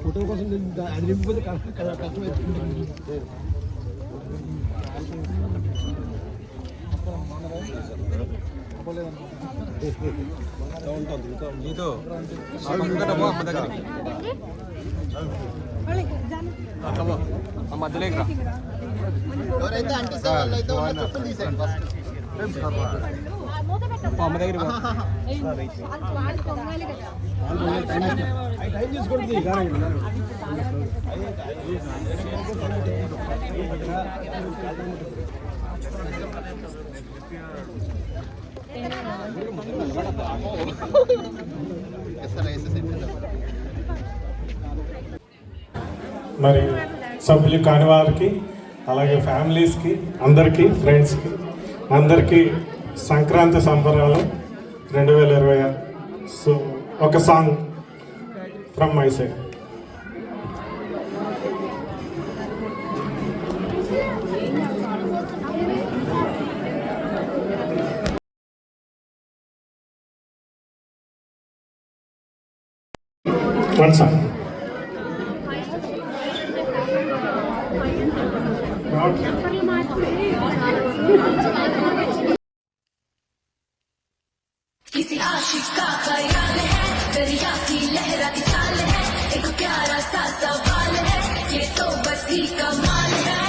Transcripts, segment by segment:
Photo కోసం అది నింపిపోతే కష్టమైంది. మధ్యలో ఎవరైతే అంటిస్తే వాళ్ళైతే వాళ్ళ చుట్టూ తీసేయండి ఫస్ట్. అమ్మ దగ్గర టైం చూసుకోండి. మరి సభ్యులు కాని వారికి అలాగే ఫ్యామిలీస్కి అందరికీ ఫ్రెండ్స్కి అందరికీ సంక్రాంతి సంబరాలు 2026. సో ఒక song from my side. One song. किसी आशिक का ख्याल है, दरिया की लहरा की चाल है, एक प्यारा सा सवाल है, ये तो बस ही कमाल है।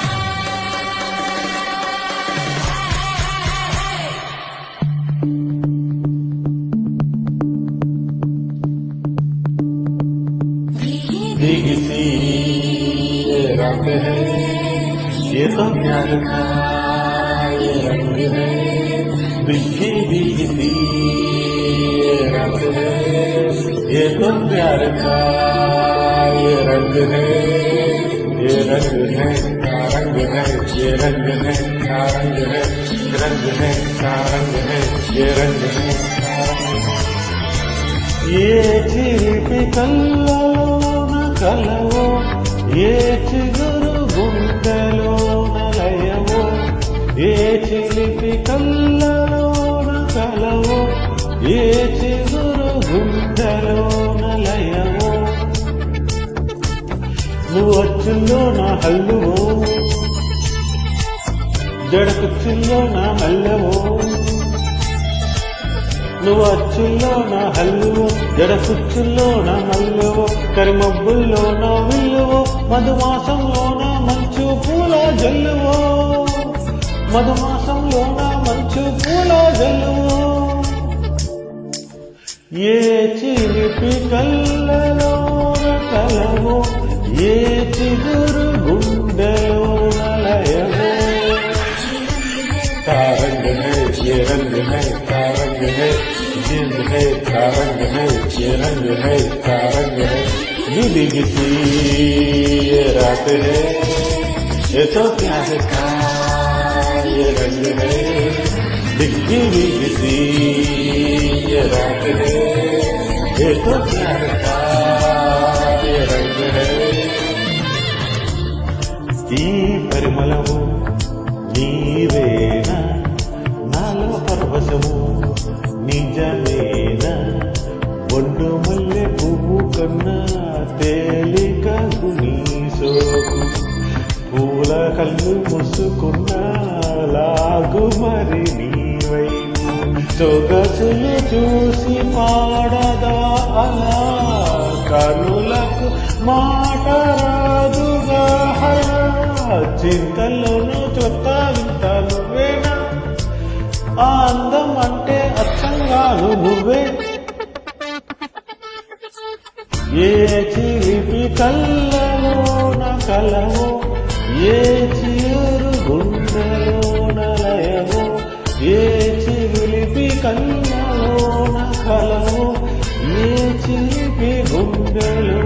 भीगी सी ये रात है, ये तो प्यार का ये रंग है। भीगी भीगी सी ये रात है, ये तो प्यार का ये रंग है। ये रंग है का रंग है, ये रंग है का रंग है, रंग है का रंग है, ये रंग है का रंग है। ये चिलिपि कल्लोन कलवो, ये चिगुरु गुंडलोन लयवो। ये चिलिपि कल्लोन कलवो, ये चिगुरु गुंडलोन लयवो। నువ్వు వచ్చుల్లో నా హల్లువో, జడకుచ్చుల్లో నా మల్లవో. నువ్వు అచ్చుల్లో నా హల్లువో, జడకుచ్చుల్లో నా మల్లవో. కరిమబ్బుల్లో నా విల్లువో, మధుమాసంలో నా మంచు పూల జల్లువో. మధుమాసంలో నా మంచు పూల జల్లువో. ఏ చిలిపి కళ్ళలోన కలవో, ये चिगुरु गुंडलोन लयवो। का रंग है ये रंग है, का रंग है जिंद है, का रंग है ये रंग है, का रंग है। भीगी सी ये रात है, ये तो प्यार का ये रंग है। भीगी भीगी सी ये रात है, ये तो प्यार का ये रंग है। ఈ పరిమళము నీవేనా, నాలో పరవశము నిజమేనా. ఒండు మల్లె పువ్వు కన్నా తేలిక నీ సోకు, పూల కళ్ళు ముసుకున్న లాగు మరి నీ వైపు. సొగసులు చూసి పాడదా అలా, కనులకు మాట రాదుగా. చింతల్లోనూ చొత్తా వింత నువ్వేనా, ఆ అందం అంటే అచ్చంగాను నువ్వే. ఏ చిలిపి కళ్ళలోన కలవో, ఏ చిరు గుండెలోన లయవో. ఏ చిలిపి కళ్ళలోన కలవో, గుండెలో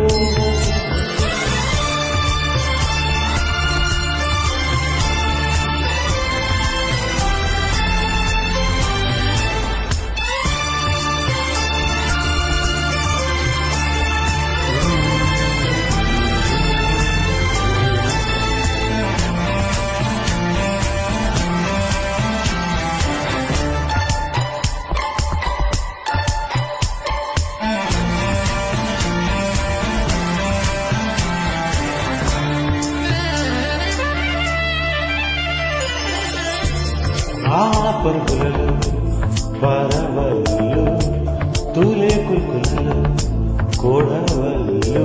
ఆ పరుగులలో పరవళ్ళు తూలే కుల్కులలో కోడవళ్ళు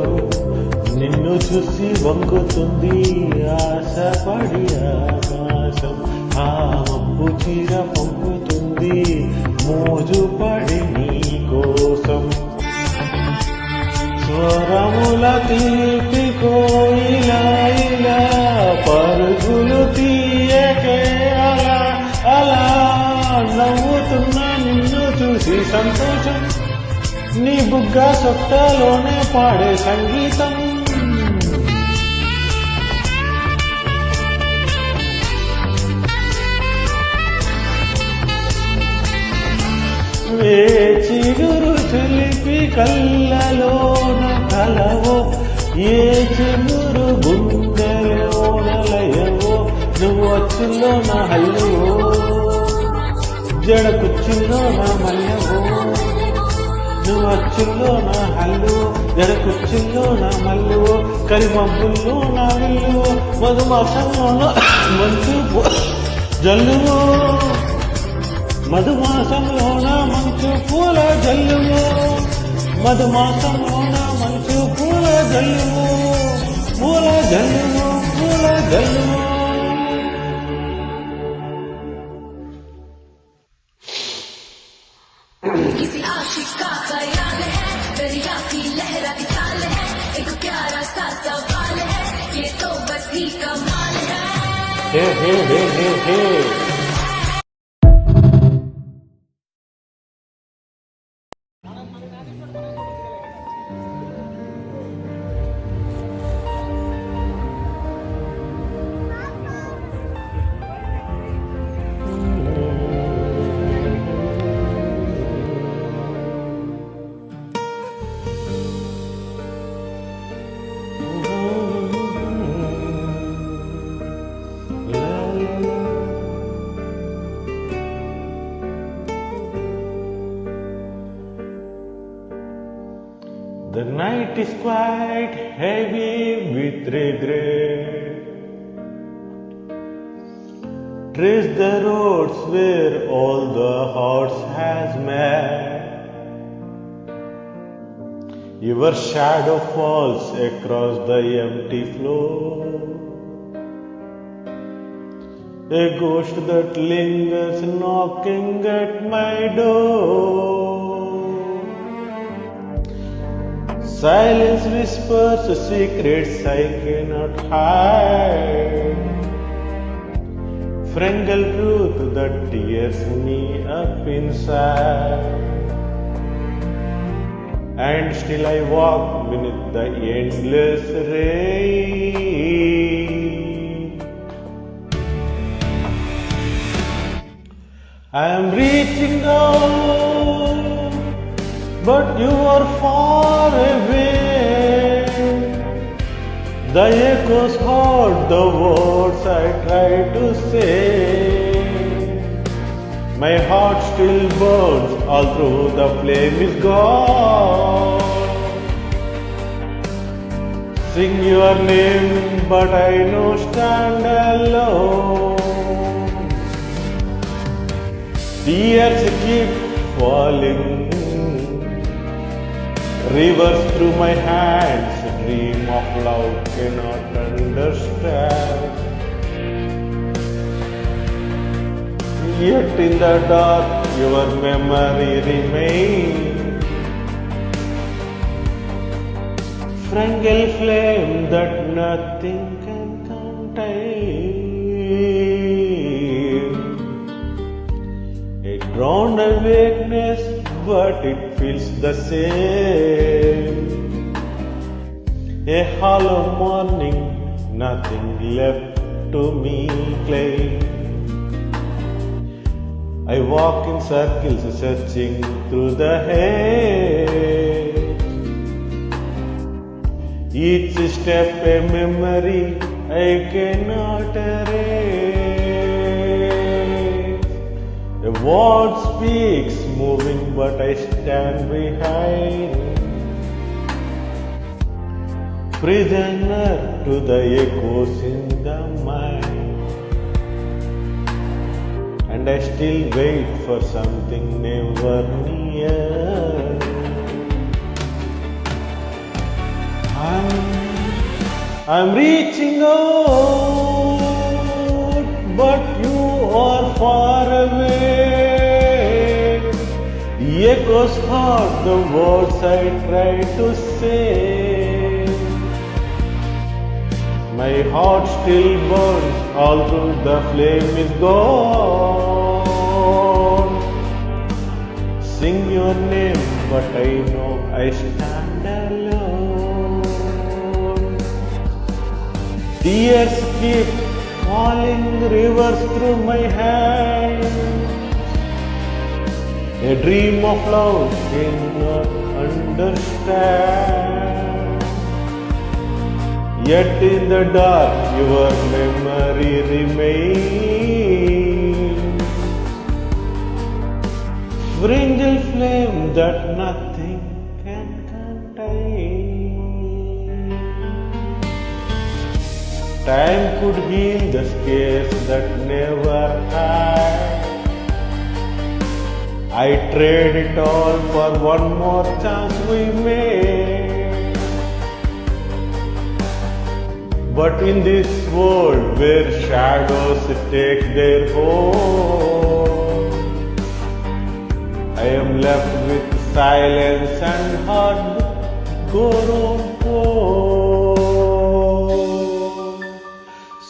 నిన్ను చూసి వంగుతుంది ఆశపడి ఆకాశం ఆ మబ్బు చీర పంపుతుంది మోజుపడి నీ కోసం స్వరముల తీపి కోయిలా ఇలా పరుగులు తీయకే అలా అలా నవ్వుతున్నా నిన్ను చూసి సంతోషం నీ బుగ్గ సొట్టలోనే పాడే సంగీతం ఏ చిగురు చిలిపి కళ్ళలోన కలవో ఏ చిగురు గుండెలోన లయవో నువ్వు వచ్చుల్లో నా హల్లువో జడ కుచ్చుల్లో నా మల్లెవో నువ్వు వచ్చుల్లో నా హల్లువో జడ కుచ్చుల్లో నా మల్లువో కరిమబ్బుల్లో నా విల్లువో మధుమాసంలో మంచు జల్లువో మధుమాసంలోన మంచు పూల జల్లువో మధుమాసంలోన మంచు పూల జల్లువో పూల జల్లువో పూల జల్లువో किसी आशिक का ख्याल है दरिया की लहराती चाल है एक प्यारा सा सवाल है ये तो बस ही कमाल है हे हे हे हे हे The night is quite heavy with regret. Trace the roads where all the hearts has met. Your shadow falls across the empty floor. A ghost that lingers knocking at my door. Silence whispers secrets I cannot hide. Frangal truth that tears me up inside. And still I walk beneath the endless rain. I am reaching out, but you are far away. The echoes heard the words I tried to say. My heart still burns, although the flame is gone. Sing your name, but I know stand alone. Tears keep falling. Rivers through my hands, dream of love cannot understand. Yet in the dark, your memory remains. Frangal flame that nothing can contain. A drowned awakeness, but it feels the same. A hollow morning, nothing left to me claim. I walk in circles searching through the haze. Each step a memory I cannot erase. A word speaks moving but I stand behind. Prisoner to the echoes in the mind. And I still wait for something never near. I'm reaching out, but you are far away. The echoes heard the words I tried to say. My heart still burns, although the flame is gone. Sing your name, but I know I stand alone. Tears keep falling rivers through my hands. A dream of love cannot understand. Yet in the dark your memory remains. Fragile flame that nothing can contain. Time could heal the scars that never had. I trade it all for one more chance we made. But in this world where shadows take their hold, I am left with silence and heart grown cold.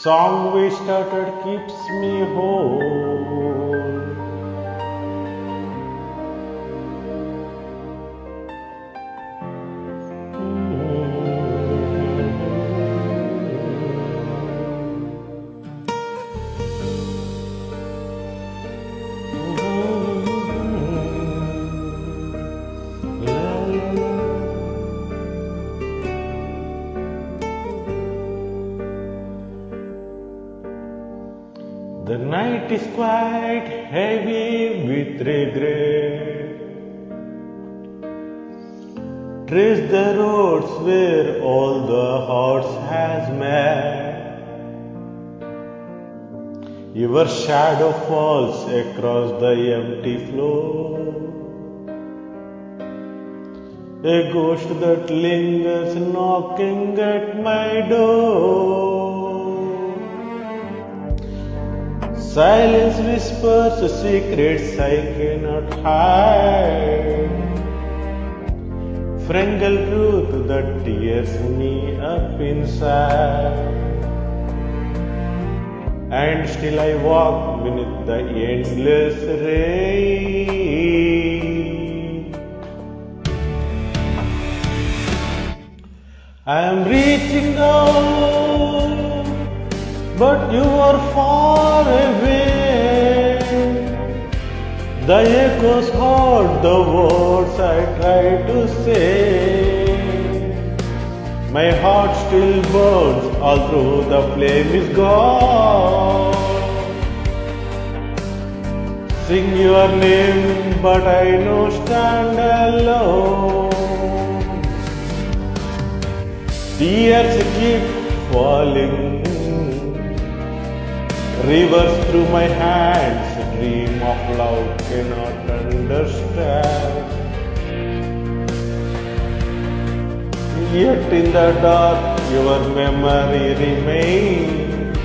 Song we started keeps me whole. The night is quite heavy with regret. Trace the roads where all the hearts has met. Your shadow falls across the empty floor. A ghost that lingers knocking at my door. Silence whispers secrets I cannot hide. Frangle truth that tears me up inside. And still I walk beneath the endless rain. I am reaching out, but you are far away. The echoes heard the words I tried to say. My heart still burns, although the flame is gone. Sing your name, but I know stand alone. Tears keep falling, rivers through my hands. A dream of love cannot understand. Yet in the dark your memory remains.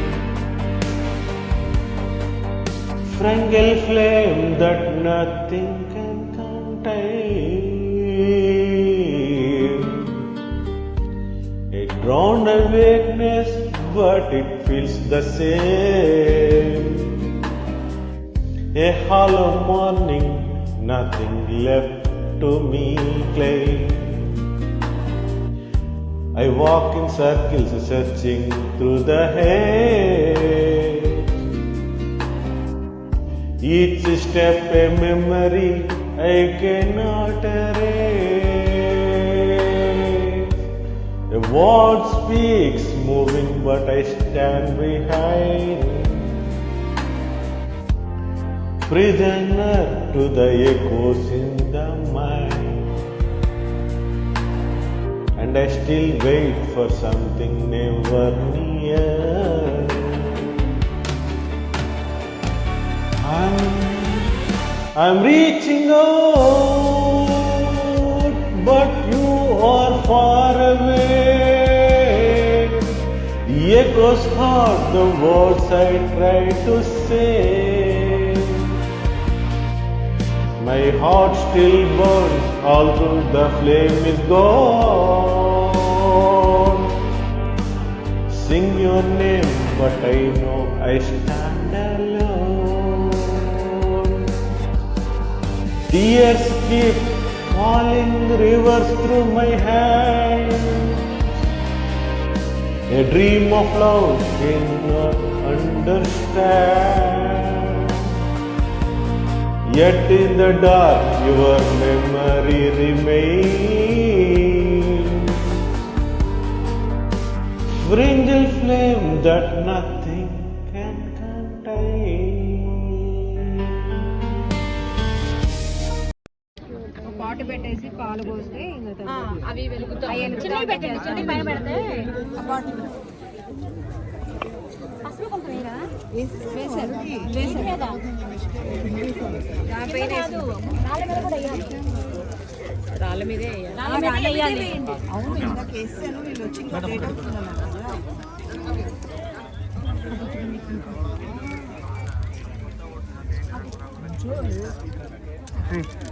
Frangle flame that nothing can contain. A drowned awakeness, but it feels the same. A hollow morning, nothing left to me claim. I walk in circles searching through the haze. Each step a memory I cannot erase. A word speaks moving but I stand behind. Prisoner to the echoes in the mind. And I still wait for something never near. I'm reaching out, but you are far away. The echoes heard the words I tried to say. My heart still burns, although the flame is gone. Sing your name, but I know I stand alone. Tears keep falling rivers through my hands. A dream of love cannot understand. Yet in the dark your memory remains. Fragile flame that nothing can contain. పాటు పెట్టేసి పాలు పోస్తే అవి వెలుగుతాయి చిన్నవి పెట్టండి చిన్న పైన పెడితే పసుపు కొంచెం వేసారు వేసారు రాళ్ళ మీదే వేయాలి అవును ఇందాక వేసాను వీళ్ళు వచ్చి ఇంకా లేట్ అవుతున్నారు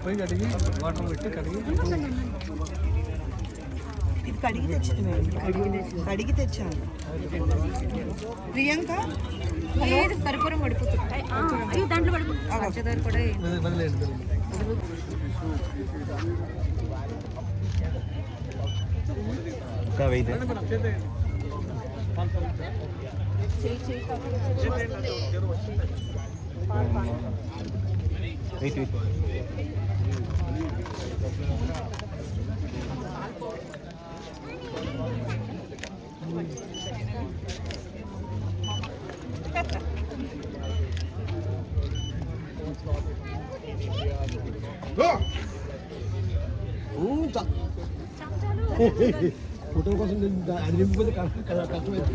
పోయి కడిగి వాటర్ పెట్టి కడిగి ఇది కడిగి తెచ్చింది కడిగి తెచ్చాను ప్రియాంక లేదు పరిపురం పడిపోతుంది అయ్యో దాంట్లో పడిపోతుంది పంచదార కూడా వదిలేదు ఫోటో కోసం అది నింపిపోతే కష్టమైంది.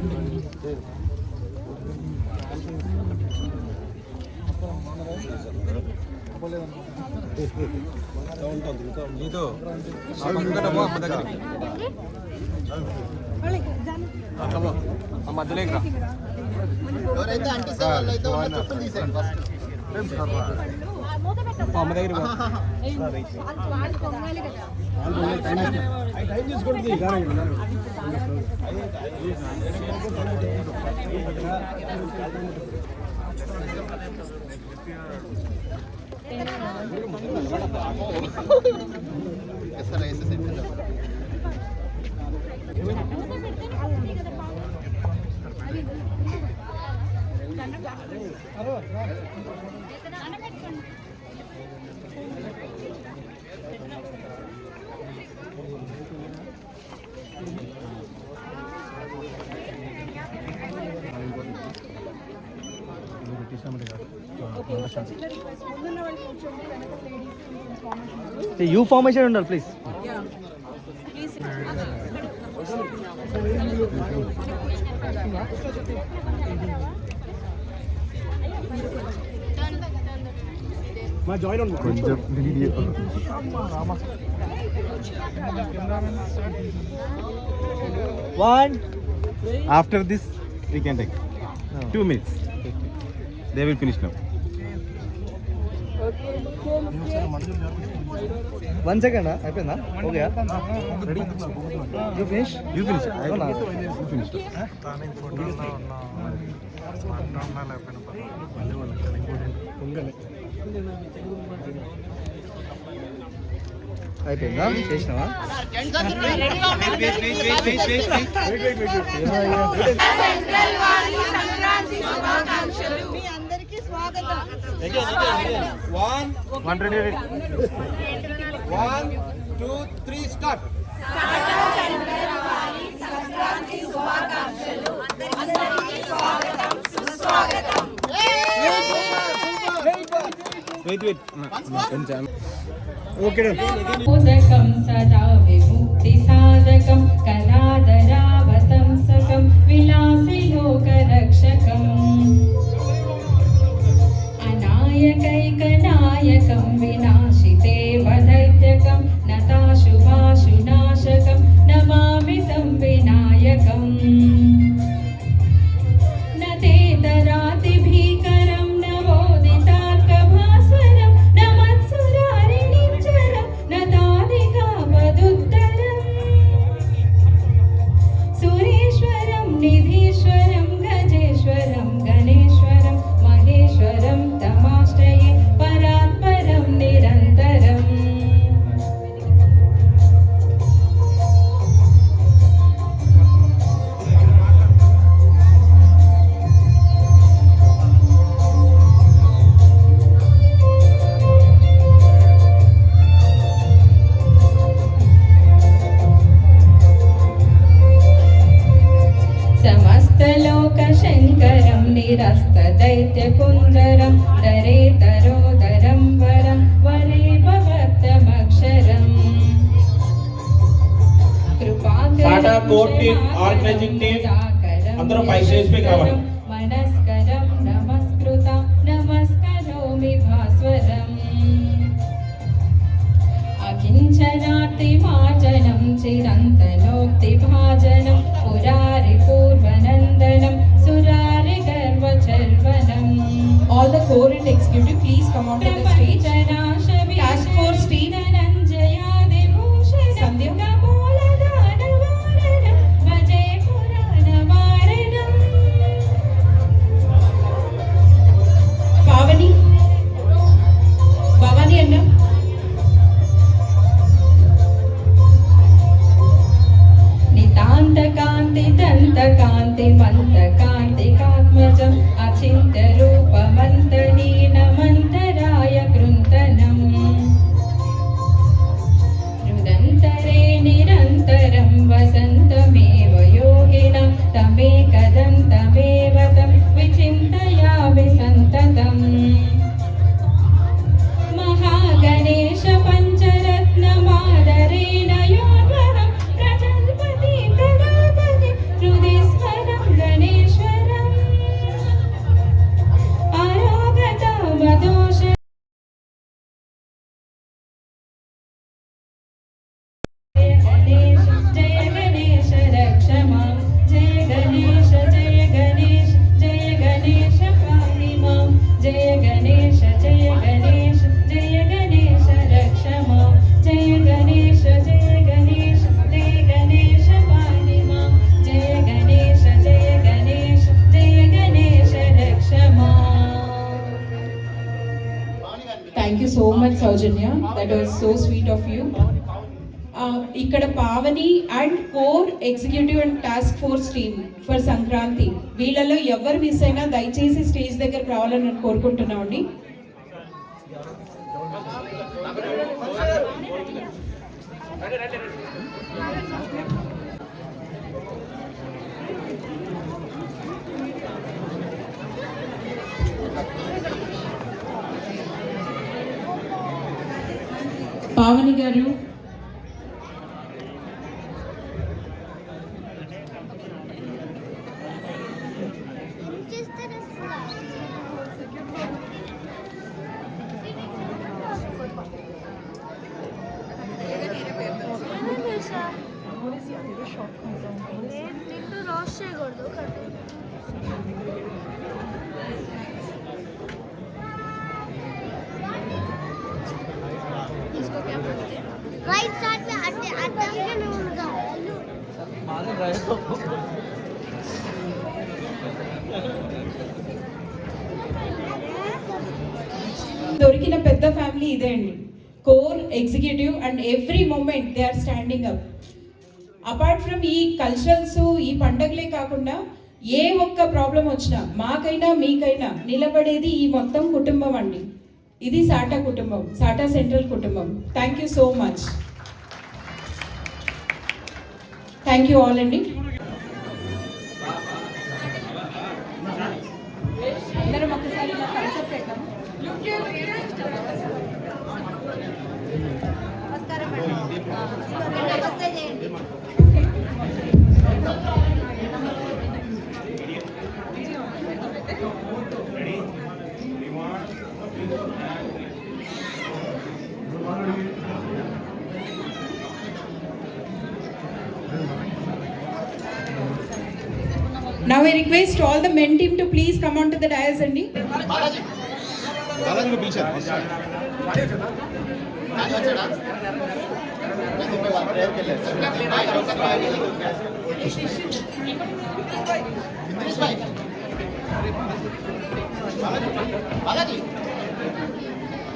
నీతో అమ్మ దగ్గర మధ్యలోకి రా. ఎవరైతే అంటిస్తే వాళ్ళైతే వాళ్ళ చెప్పులు తీసేయండి ఫస్ట్. అమ్మ దగ్గర టైం తీసుకుంటుంది యూ ఫార్మేషన్ ఉండాలి ప్లీజ్. మా జాయిన్ అవ్వండి కొంచెం video one After this, we can take 2 minutes. They will finish now. 1 second అయిపోయిందా? Okay ready you finish You finish. అవునా? You finish. అయిపోయిందా చేసినావా మీ అందరికీ స్వాగతం. 1 రెడీ 1 2 3 స్టార్ట్. వెయిట్ ఓకే ఉదకం సదా విముక్తి సాధకం కళాధరావతంసకం విలాసి లోక రక్షకం అనాయకైకనాయకం వినాశితే వదైత్యకం నతాశుభాశునాశకం నమామి తం వినాయకం నతేతరాతి భీకరం నవోదితార్కభాస్వరం నమత్సురారిణించరం నతాదికాపదుత్తరం సురేశ్వరం నిధీశ్వరం గజేశ్వరం గణేశ్వరం మహేశ్వరం తమాశ్రయే పరాత్పరం నిరంతరం సమస్తలోకశంకరం నిరస్తదైత్యకుందరం దరేతరోదరం వరం వరే భవక్తమక్షరం Tata Core Team, Organizing Team, అందరూ 5 స్టేజ్ పైకి రావాలి. మనస్కరం నమస్కృత నమస్కరోమి భాస్వరం అకించనార్తి మార్జనం చిరంతనోక్తి భాజనం Purari పూర్వనందనం సురారి గర్వచర్వనం. All the core and executive, please come on to the stage. Task Force team. Sandhya. Pavani. Bhavani Anna. నితాంతకాంతి దంతకాంతి మంతకాంతికాత్మజం అచింత్య రూపమంతహీనమంతరాయ కృంతనం హృదంతరే నిరంతరం వసంతమేవ యోగినం తమేకదంతమేవ తం విచింతయామి సంతతం. మహాగణేశ పంచరత్నమాదరేణ యోర్వహం ప్రజల్పతి ప్రజాపతి హృది స్మరం గణేశ్వరం ఆరాగత మదోష జయ గణేశ రక్ష మాం జయ గణేశ జయ గణేశ జయ గణేశ పాహి మాం జయ గణేశ జయ గణేశ జయ గణేశ రక్ష మాం జయ గణేశ జయ గణేశ జయ గణేశ పాహి మాం జయ గణేశ జయ గణేశ జయ గణేశ రక్ష మాం. Thank you so much, Saujanya. That was so sweet of you. ఇక్కడ Pavani and core executive and task force team for Sankranti వీళ్ళలో ఎవరు మిస్ అయినా దయచేసి స్టేజ్ దగ్గరకు రావాలని నేను కోరుకుంటున్నామండి. పావని గారు, राइट साइड में अटैक में उनका దొరికిన పెద్ద ఫ్యామిలీ ఇదే అండి. core, executive, and every moment they are standing up. Apart from ఈ కల్చరల్స్, ఈ పండగలే కాకుండా ఏ ఒక్క ప్రాబ్లం వచ్చినా మాకైనా మీకైనా నిలబడేది ఈ మొత్తం కుటుంబం అండి. ఇది సాటా కుటుంబం, సాటా సెంట్రల్ కుటుంబం. Thank you so much. Thank you all అండి. అందరం ఒకసారి ఇలా కల్చర్ పెట్టాం. నమస్కారం మేడం. నమస్తే చేయండి. Now I request all the men team to please come on to the dais అండి. బాలాజీ పిలిచారు వచ్చాడా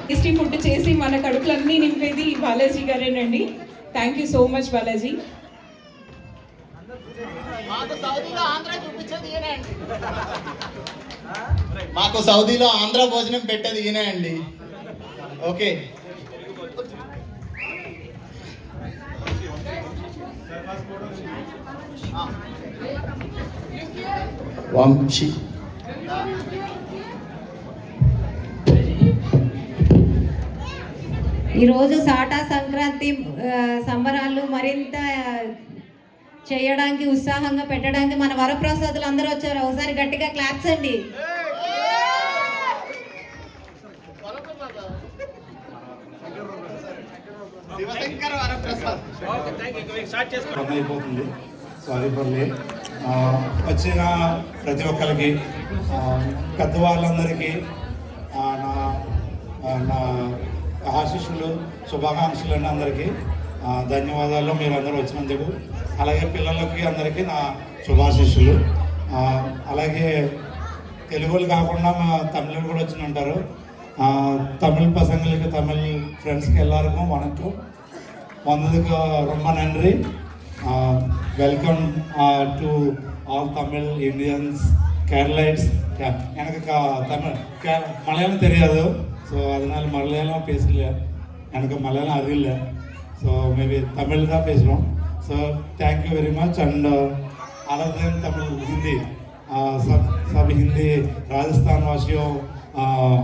టేస్టీ ఫుడ్ చేసి మన కడుపులన్నీ నింపేది బాలాజీ గారేనండి. Thank you so much Balaji. మాకు సౌదీలో ఆంధ్ర భోజనం పెట్టేది ఈయనే అండి. ఓకే వంశీ ఈరోజు సాటా సంక్రాంతి సంబరాలు మరింత చేయడానికి, ఉత్సాహంగా పెట్టడానికి మన వరప్రసాదులు అందరూ వచ్చారు. ఒకసారి గట్టిగా క్లాప్స్ అండి. అయిపోతుంది. Sorry for late. వచ్చిన ప్రతి ఒక్కరికి, పెద్దవాళ్ళందరికీ నా ఆశీస్సులు, శుభాకాంక్షలు అండి. అందరికీ ధన్యవాదాలు మీరు అందరూ వచ్చినందుకు. అలాగే పిల్లలకి అందరికీ నా శుభాశీస్సులు. అలాగే తెలుగులు కాకుండా మా తమిళలు కూడా వచ్చి ఉంటారు. தமிழ் பசங்களுக்கு, தமிழ் ஃப்ரெண்ட்ஸ்க்கு எல்லாருக்கும் வணக்கம். வந்ததுக்கு ரொம்ப நன்றி. Welcome to all Tamil Indians, Keralites. எனக்கு மலையாளம் தெரியாது, ஸோ அதனால் மலையாளம் பேசல. எனக்கு மலையாளம் அறியல, ஸோ மேபி தமிழ் தான் பேசுகிறோம். So thank you very much. And other than Tamil, Hindi, सब हिंदी राजस्थान वासियों,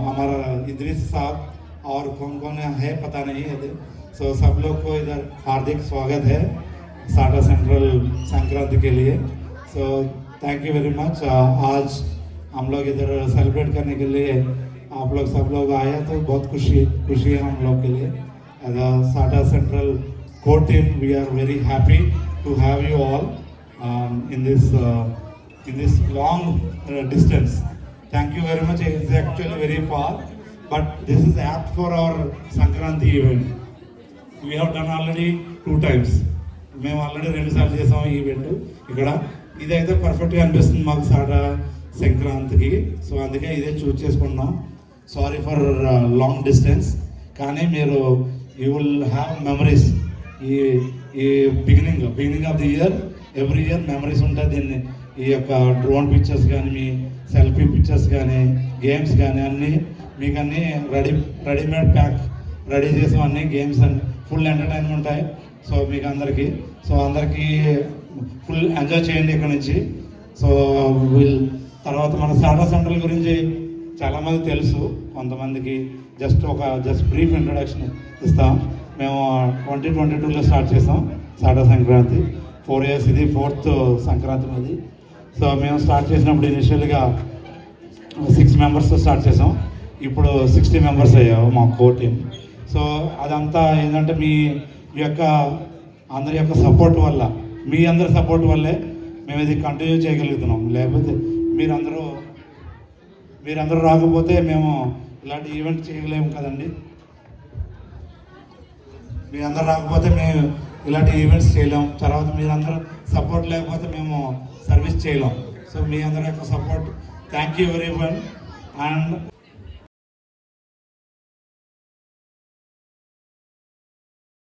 हमारा इदरीस साहब और कौन कौन है पता नहीं है. सो सब लोग को इधर हार्दिक स्वागत है साटा सेंट्रल संक्रांति के लिए. So thank you very much. आज हम लोग इधर सेलिब्रेट करने के लिए आप लोग सब लोग आए तो बहुत खुशी है हम लोग के लिए. As a SATA central core team we are very happy to have you all in this long distance. Thank you very much. It is actually very far, but this is apt for our Sankranti event. We have done already 2 times. మేము already 2 సార్లు చేసాము ఈ event ఇక్కడ. ఇదైతే పర్ఫెక్ట్గా అనిపిస్తుంది మాకు SATA సంక్రాంతికి. సో అందుకే ఇదే చూస్ చేసుకున్నాం. సారీ ఫర్ లాంగ్ డిస్టెన్స్, కానీ మీరు యూ విల్ హ్యావ్ మెమరీస్. ఈ beginning of the year, every year memories ఉంటాయి. దీన్ని ఈ యొక్క డ్రోన్ పిక్చర్స్ కానీ, మీ సెల్ఫీ పిక్చర్స్ కానీ, గేమ్స్ కానీ అన్నీ మీకు అన్నీ రెడీమేడ్ ప్యాక్ రెడీ చేసాం. అన్నీ గేమ్స్ అండ్ ఫుల్ ఎంటర్టైన్మెంట్ ఉంటాయి. సో మీకు అందరికీ ఫుల్ ఎంజాయ్ చేయండి ఇక్కడ నుంచి. సో తర్వాత మన సాటా సెంట్రల్ గురించి చాలామంది తెలుసు, కొంతమందికి జస్ట్ బ్రీఫ్ ఇంట్రొడక్షన్ ఇస్తాం. మేము 2022లో స్టార్ట్ చేసాం సాటా సంక్రాంతి. 4 years, ఇది 4th సంక్రాంతి మాది. సో మేము స్టార్ట్ చేసినప్పుడు ఇనిషియల్గా 6 మెంబర్స్తో స్టార్ట్ చేసాం. ఇప్పుడు 60 మెంబర్స్ అయ్యాము మా కోర్ టీమ్. సో అదంతా ఏంటంటే మీ యొక్క అందరి యొక్క సపోర్ట్ వల్ల, మీ అందరి సపోర్ట్ వల్లే మేము ఇది కంటిన్యూ చేయగలుగుతున్నాం. లేకపోతే మీరందరూ రాకపోతే మేము ఇలాంటి ఈవెంట్ చేయలేము కదండి. మీరందరూ రాకపోతే మేము ఇలాంటి ఈవెంట్స్ చేయలేం. తర్వాత మీరందరూ సపోర్ట్ లేకపోతే మేము సర్వీస్ చేయలేం. సో మీ అందరి యొక్క support, thank you very much. And